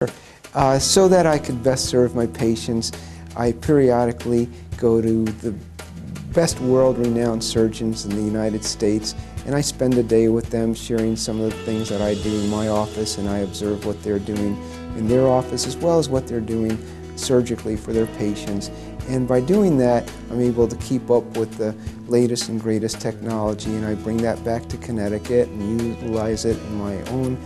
So that I could best serve my patients, I periodically go to the best world-renowned surgeons in the United States, and I spend a day with them sharing some of the things that I do in my office, and I observe what they're doing in their office as well as what they're doing surgically for their patients. And by doing that, I'm able to keep up with the latest and greatest technology, and I bring that back to Connecticut and utilize it in my own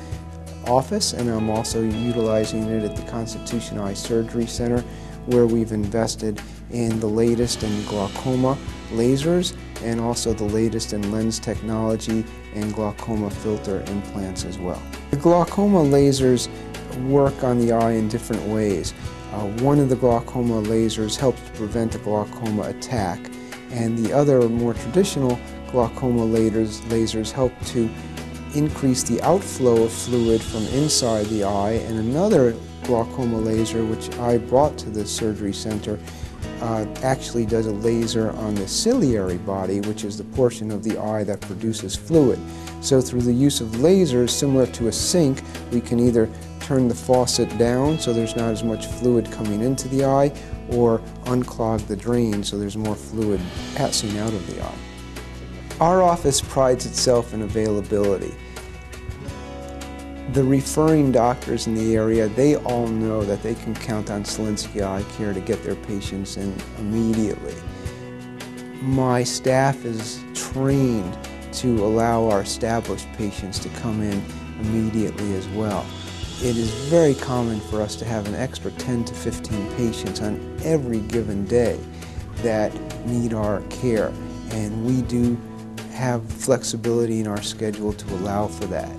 office, and I'm also utilizing it at the Constitution Eye Surgery Center, where we've invested in the latest in glaucoma lasers and also the latest in lens technology and glaucoma filter implants as well. The glaucoma lasers work on the eye in different ways. One of the glaucoma lasers helps to prevent a glaucoma attack, and the other more traditional glaucoma lasers help to increase the outflow of fluid from inside the eye. And another glaucoma laser, which I brought to the surgery center, actually does a laser on the ciliary body, which is the portion of the eye that produces fluid. So through the use of lasers, similar to a sink, we can either turn the faucet down so there's not as much fluid coming into the eye, or unclog the drain so there's more fluid passing out of the eye. Our office prides itself in availability. The referring doctors in the area, they all know that they can count on Solinsky EyeCare to get their patients in immediately. My staff is trained to allow our established patients to come in immediately as well. It is very common for us to have an extra 10 to 15 patients on every given day that need our care, and we do have flexibility in our schedule to allow for that.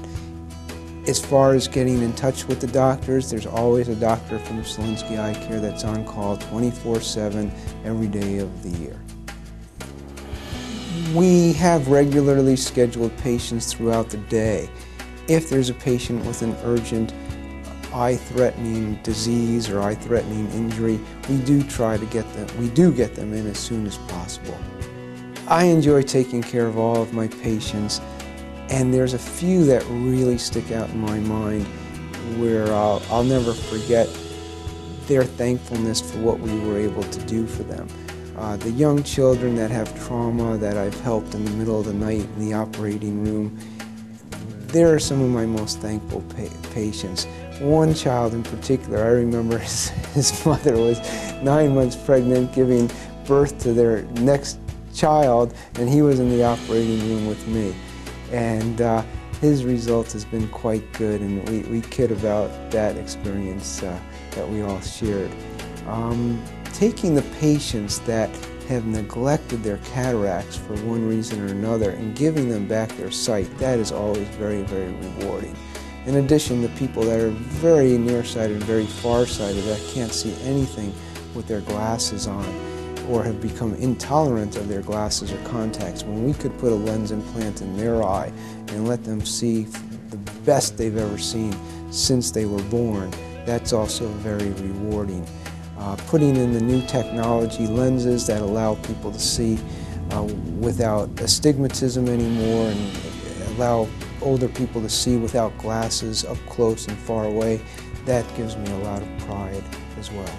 As far as getting in touch with the doctors, there's always a doctor from Solinsky EyeCare that's on call 24/7 every day of the year. We have regularly scheduled patients throughout the day. If there's a patient with an urgent eye-threatening disease or eye-threatening injury, we do get them in as soon as possible. I enjoy taking care of all of my patients, and there's a few that really stick out in my mind where I'll never forget their thankfulness for what we were able to do for them. The young children that have trauma that I've helped in the middle of the night in the operating room, they're some of my most thankful patients. One child in particular, I remember his mother was 9 months pregnant, giving birth to their next child, and he was in the operating room with me. And his result has been quite good, and we kid about that experience that we all shared. Taking the patients that have neglected their cataracts for one reason or another and giving them back their sight, that is always very, very rewarding. In addition, the people that are very nearsighted and very farsighted, that can't see anything with their glasses on, or have become intolerant of their glasses or contacts, when we could put a lens implant in their eye and let them see the best they've ever seen since they were born, that's also very rewarding. Putting in the new technology lenses that allow people to see without astigmatism anymore, and allow older people to see without glasses up close and far away, that gives me a lot of pride as well.